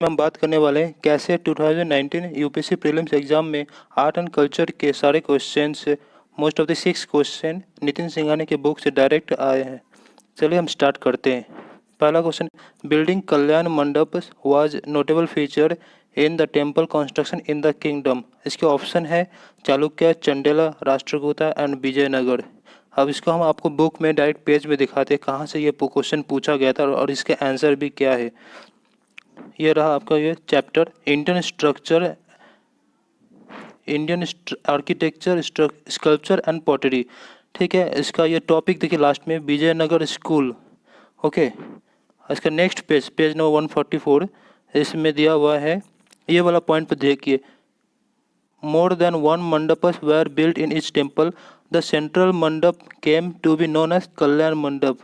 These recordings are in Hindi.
में हम बात करने वाले हैं कैसे 2019 यूपीएससी प्रीलिम्स एग्जाम में आर्ट एंड कल्चर के सारे क्वेश्चन से most of the 6 question Nitin Singhania के बुक से डायरेक्ट आए हैं। चलिए हम स्टार्ट करते हैं। पहला क्वेश्चन, बिल्डिंग कल्याण मंडप was notable feature in the temple construction in the kingdom. इसके ऑप्शन है चालुक्य, चंडेला, राष्ट्रकूटा एंड विजयनगर। अब इसको हम आपको बुक में डायरेक्ट पेज में दिखाते हैं कहाँ से ये क्वेश्चन पूछा गया था और इसके आंसर भी क्या है। ये रहा आपका ये chapter Indian architecture, sculpture and pottery. ठीक है, इसका ये टॉपिक देखिए लास्ट में विजयनगर स्कूल। ओके, इसका नेक्स्ट पेज नंबर 144 इसमें दिया हुआ है। ये वाला पॉइंट पे देखिए, more than one mandapas were built in each temple, the central mandapa came to be known as Kalyan mandapa.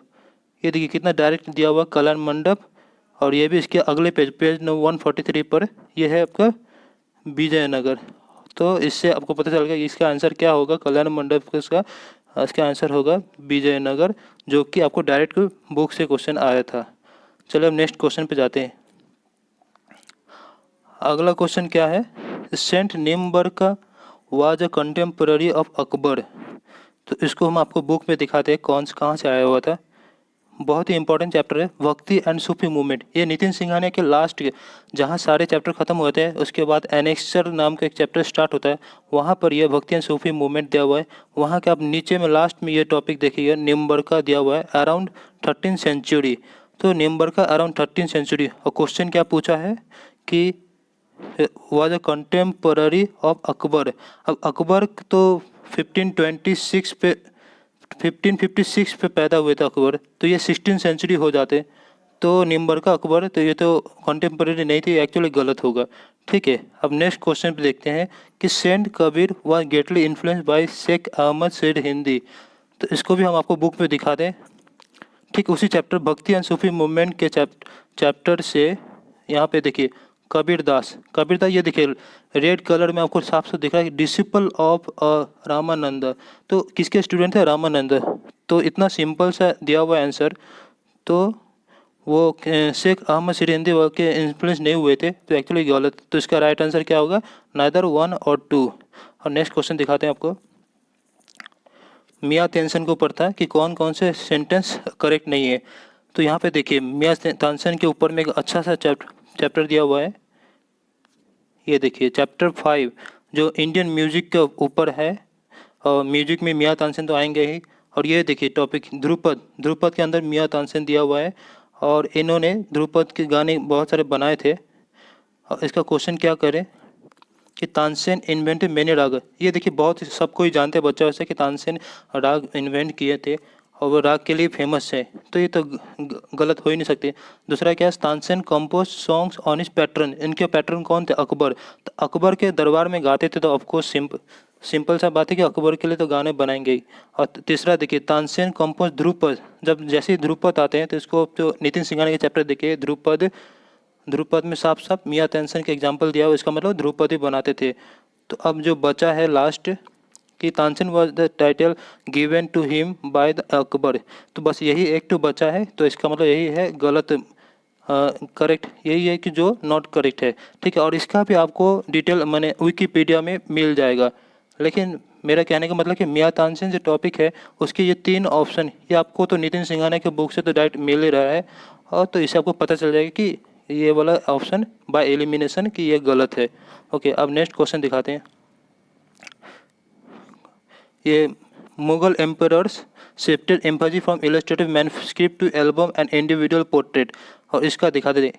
ये देखिए कितना डायरेक्ट दिया हुआ कल्याण मंडप। और ये भी इसके अगले पेज नंबर 143 पर ये है आपका विजयनगर। तो इससे आपको पता चल गया इसका आंसर क्या होगा। कल्याण मंडप का इसका आंसर होगा विजयनगर, जो कि आपको डायरेक्ट बुक से क्वेश्चन आया था। चलो अब नेक्स्ट क्वेश्चन पे जाते हैं। अगला क्वेश्चन क्या है, saint Nimbarka was a contemporary of Akbar. तो इसको हम आपको बुक में दिखाते हैं कहाँ से आया हुआ था। बहुत ही इंपॉर्टेंट चैप्टर है, भक्ति एंड सूफी मूवमेंट। ये नितिन सिंघानिया के लास्ट जहाँ सारे चैप्टर खत्म होते हैं उसके बाद एनेक्सर नाम का एक चैप्टर स्टार्ट होता है, वहाँ पर यह भक्ति एंड सूफी मूवमेंट दिया हुआ है। वहाँ के आप नीचे में लास्ट में ये टॉपिक देखिए, निम्बर्का दिया हुआ है अराउंड 13 सेंचुरी। तो निम्बर्का अराउंड 13 सेंचुरी। और क्वेश्चन क्या पूछा है कि was a contemporary of Akbar. अब अकबर तो 1556 पे पैदा हुए थे अकबर, तो ये 16 सेंचुरी हो जाते। तो निम्बर्का अकबर, तो ये तो कंटेम्पररी नहीं थी, एक्चुअली गलत होगा। ठीक है, अब नेक्स्ट क्वेश्चन पे देखते हैं कि saint Kabir was greatly influenced by Sheikh Ahmad Sirhindi. तो इसको भी हम आपको बुक में दिखा दें। ठीक उसी चैप्टर भक्ति एंड सूफी मूवमेंट के चैप्टर से यहाँ पे देखिए कबीरदास ये देखिए रेड कलर में आपको साफ साफ दिख रहा है, डिसिपल ऑफ रामानंद। तो किसके स्टूडेंट थे? रामानंद। तो इतना सिंपल सा दिया हुआ आंसर। तो वो शेख अहमद सिरिंदी के इन्फ्लुएंस नहीं हुए थे, तो एक्चुअली गलत। तो इसका राइट आंसर क्या होगा? नाइदर 1 और 2। और नेक्स्ट क्वेश्चन दिखाते हैं आपको। मियाँ तानसेन को ऊपर था कि कौन कौन से सेंटेंस करेक्ट नहीं है। तो यहाँ पे देखिए मियाँ तानसेन के ऊपर में एक अच्छा सा चैप्टर दिया हुआ है। ये देखिए चैप्टर 5 जो इंडियन म्यूजिक के ऊपर है, और म्यूजिक में मियाँ तानसेन तो आएंगे ही। और ये देखिए टॉपिक ध्रुपद के अंदर मियाँ तानसेन दिया हुआ है, और इन्होंने ध्रुपद के गाने बहुत सारे बनाए थे। और इसका क्वेश्चन क्या करें कि तानसेन इन्वेंटेड मैनी राग। ये देखिए बहुत सब कोई जानते हैं बच्चा वैसे कि तानसेन राग इन्वेंट किए थे और वो राग के लिए फेमस है, तो ये तो गलत हो ही नहीं सकती। दूसरा क्या है, Tansen compose songs on his pattern. इनके पैटर्न कौन थे? अकबर। तो अकबर के दरबार में गाते थे, तो ऑफकोर्स सिंपल सा बात है कि अकबर के लिए तो गाने बनाएंगे ही। और तीसरा देखिए तानसेन कंपोज ध्रुपद। जब जैसे ही ध्रुपद आते हैं तो इसको तो नितिन सिंघानिया के चैप्टर देखिए ध्रुपद में साफ साफ मियाँ तानसेन के एग्जाम्पल दिया हुआ, इसका मतलब ध्रुपद ही बनाते थे। तो अब जो बचा है लास्ट कि Tansen was the title given to him by the Akbar. तो बस यही एक तो बचा है, तो इसका मतलब यही है गलत। करेक्ट यही है कि जो नॉट करेक्ट है। ठीक है, और इसका भी आपको डिटेल मैंने विकीपीडिया में मिल जाएगा। लेकिन मेरा कहने का मतलब कि मियाँ तानसेन जो टॉपिक है उसके ये 3 ऑप्शन ये आपको तो नितिन सिंघानिया के बुक से तो डायरेक्ट मिल ही रहा है, और तो इससे आपको पता चल जाएगा कि ये वाला ऑप्शन बाय एलिमिनेशन कि ये गलत है। ओके, अब नेक्स्ट क्वेश्चन दिखाते हैं। ये Mughal emperors shifted emphasis from illustrative manuscript to album and individual portrait. और इसका दिखा दे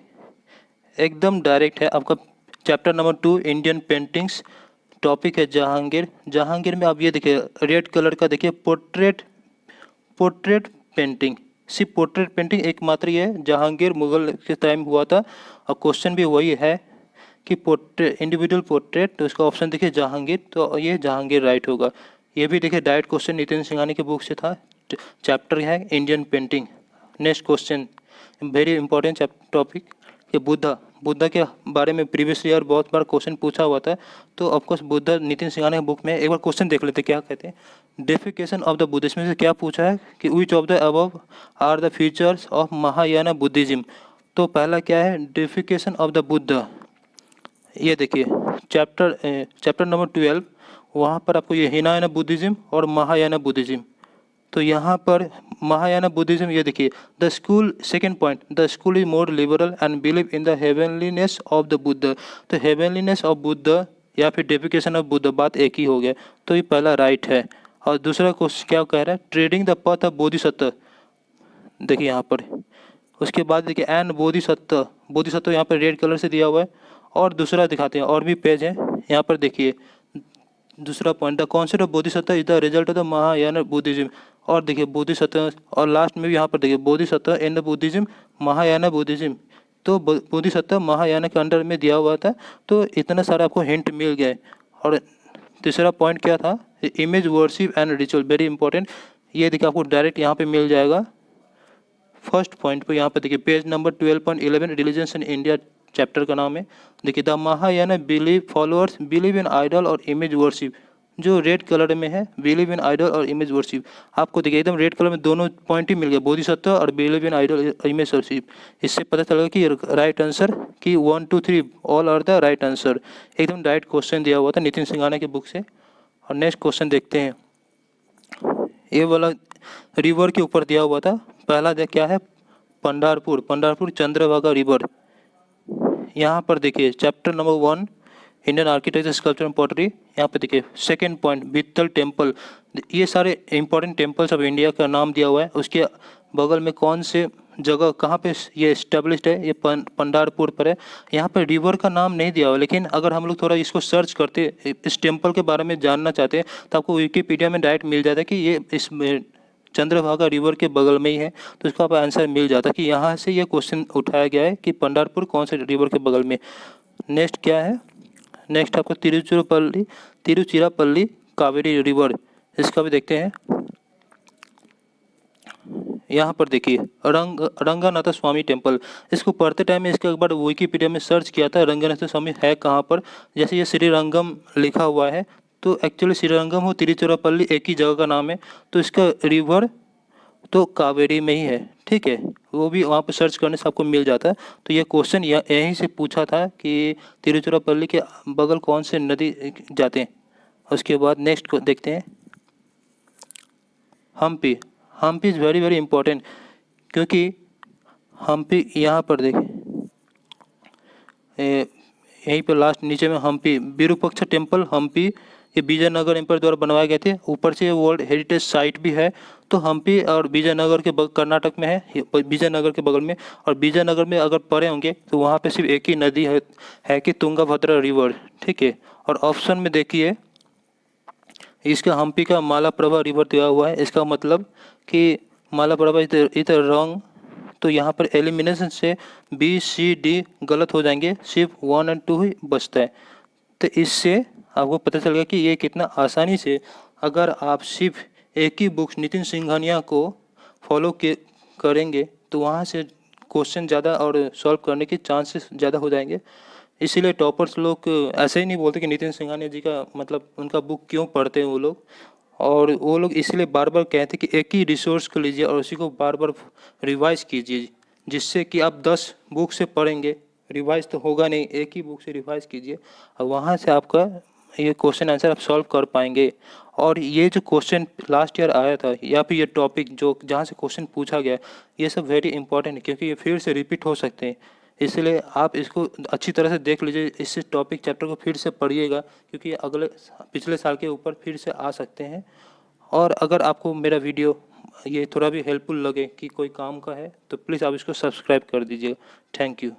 एकदम डायरेक्ट है आपका chapter number 2 Indian paintings. Topic है जहांगीर में आप ये देखिए रेड कलर का देखिए पोर्ट्रेट पेंटिंग। सिर्फ पोर्ट्रेट पेंटिंग एकमात्र ये जहांगीर मुगल के टाइम हुआ था, और क्वेश्चन भी वही है कि पोर्ट्रेट इंडिविजुअल पोर्ट्रेट। तो इसका ऑप्शन देखिए जहांगीर, तो ये जहांगीर राइट होगा। ये भी देखिए डायरेक्ट क्वेश्चन नितिन सिंघानिया की बुक से था, चैप्टर है Indian painting. Next question very important topic कि बुद्धा के बारे में प्रीवियस ईयर बहुत बार क्वेश्चन पूछा हुआ था। तो ऑफकोर्स बुद्धा नितिन सिंघानिया की बुक में एक बार क्वेश्चन देख लेते क्या कहते हैं। डेफिकेशन ऑफ द बुद्ध, इसमें से क्या पूछा है कि which of the above are the features of Mahayana Buddhism. तो पहला क्या है, डिफिकेशन ऑफ द बुद्ध। ये देखिए चैप्टर नंबर 12, वहाँ पर आपको ये हिनायना बुद्धिज़्म और महायाना बुद्धिज़्म। तो यहाँ पर महायाना बुद्धिज़्म, ये देखिए the school, second point, the school is more liberal and believe in the हेवनलीनेस of the Buddha. तो हेवनलीनेस ऑफ बुद्ध या फिर डेफिकेशन ऑफ बुद्ध, बात एक ही हो गया। तो ये पहला राइट है। और दूसरा क्वेश्चन क्या कह रहा है, trading the path of Bodhisattva. देखिए यहाँ पर, उसके बाद देखिए एन बोधिसत्व, बोधिसत्व यहाँ पर रेड कलर से दिया हुआ है। और दूसरा दिखाते हैं, और भी पेज है यहाँ पर देखिए, दूसरा point, the concept of Bodhisattva is the result of the Mahayana Buddhism. और देखिए बोधिसत्व, और लास्ट में भी यहाँ पर देखिए Bodhisattva in the Buddhism, Mahayana Buddhism. तो बोधिसत्व महायाना के अंडर में दिया हुआ था। तो इतना सारा आपको हिंट मिल गया। और तीसरा पॉइंट क्या था, image worship and ritual, very important. ये देखिए आपको डायरेक्ट यहाँ पे मिल जाएगा फर्स्ट पॉइंट पे। यहाँ पे देखिए page number 12.11, religions in India chapter का नाम है। देखिए the Mahayana believe followers believe in idol और इमेज वर्शिप, जो रेड कलर में है, बिलीव इन आइडल और इमेज वर्शिप। आपको देखिए एकदम रेड कलर में दोनों पॉइंट ही मिल गया, बोधिसत्व और believe in idol image worship. इससे पता चलेगा कि राइट आंसर कि 1 2 3 all are the right answer. एकदम राइट क्वेश्चन दिया हुआ था नितिन सिंघानिया की बुक से। और नेक्स्ट क्वेश्चन देखते हैं, ये वाला रिवर के ऊपर दिया हुआ था। पहला क्या है, पंडारपुर चंद्रभागा रिवर। यहाँ पर देखिए chapter number 1, Indian architecture sculpture and pottery. यहाँ पे देखिए सेकंड पॉइंट, वित्तल टेम्पल। ये सारे इंपॉर्टेंट टेम्पल्स ऑफ इंडिया का नाम दिया हुआ है। उसके बगल में कौन से जगह, कहाँ पे ये इस्टेब्लिश्ड है, ये पंडारपुर पर है। यहाँ पर रिवर का नाम नहीं दिया हुआ, लेकिन अगर हम लोग थोड़ा इसको सर्च करते, इस टेम्पल के बारे में जानना चाहते हैं, तो आपको विकीपीडिया में डायरेक्ट मिल जाता है कि ये इस चंद्रभागा रिवर के बगल में ही है। तो इसका आपको आंसर मिल जाता है कि यहाँ से ये क्वेश्चन उठाया गया है कि पंडारपुर कौन से रिवर के बगल में। नेक्स्ट क्या है, नेक्स्ट आपको तिरुचिरापल्ली कावेरी रिवर, इसका भी देखते हैं। यहाँ पर देखिए रंगनाथ स्वामी टेम्पल। इसको पढ़ते टाइम में इसका एक बार विकीपीडिया में सर्च किया था, रंगनाथ स्वामी है कहाँ पर। जैसे ये श्रीरंगम लिखा हुआ है, तो एक्चुअली श्रीरंगम और तिरुचिरापल्ली एक ही जगह का नाम है। तो इसका रिवर तो कावेरी में ही है, ठीक है। वो भी वहाँ पर सर्च करने से आपको मिल जाता है। तो ये क्वेश्चन यहीं से पूछा था कि तिरुचिरापल्ली के बगल कौन से नदी जाते हैं। उसके बाद नेक्स्ट को देखते हैं, Hampi is very very important, क्योंकि हम्पी यहाँ पर देखें, यहीं पर लास्ट नीचे में हम्पी विरूपक्ष टेम्पल हम्पी, ये विजयनगर एम्पायर द्वारा बनवाए गए थे। ऊपर से वर्ल्ड हेरिटेज साइट भी है। तो हम्पी और विजयनगर के कर्नाटक में है, विजयनगर के बगल में। और विजयनगर में अगर पढ़े होंगे तो वहाँ पे सिर्फ एक ही नदी है कि तुंगभद्रा रिवर, ठीक है। और ऑप्शन में देखिए इसका हम्पी का मालाप्रभा रिवर दिया हुआ है। इसका मतलब कि मालाप्रभा इधर रॉन्ग। तो यहाँ पर एलिमिनेशन से बी सी डी गलत हो जाएंगे, सिर्फ 1 और 2 ही बचता है। तो इससे आपको पता चलेगा कि ये कितना आसानी से, अगर आप सिर्फ एक ही बुक्स नितिन सिंघानिया को फॉलो करेंगे तो वहाँ से क्वेश्चन ज़्यादा और सॉल्व करने के चांसेस ज़्यादा हो जाएंगे। इसीलिए टॉपर्स लोग ऐसे ही नहीं बोलते कि नितिन सिंघानिया जी का मतलब उनका बुक क्यों पढ़ते हैं वो लोग। और वो लोग इसलिए बार बार कहते हैं कि एक ही रिसोर्स को लीजिए और उसी को बार बार रिवाइज कीजिए, जिससे कि आप 10 बुक से पढ़ेंगे, रिवाइज तो होगा नहीं, एक ही बुक से रिवाइज कीजिए और वहाँ से आपका ये क्वेश्चन आंसर आप सॉल्व कर पाएंगे। और ये जो क्वेश्चन लास्ट ईयर आया था या फिर ये टॉपिक जो जहाँ से क्वेश्चन पूछा गया, ये सब वेरी इंपॉर्टेंट है, क्योंकि ये फिर से रिपीट हो सकते हैं। इसलिए आप इसको अच्छी तरह से देख लीजिए, इससे टॉपिक चैप्टर को फिर से पढ़िएगा, क्योंकि अगले पिछले साल के ऊपर फिर से आ सकते हैं। और अगर आपको मेरा वीडियो ये थोड़ा भी हेल्पफुल लगे कि कोई काम का है, तो प्लीज़ आप इसको सब्सक्राइब कर दीजिएगा। Thank you.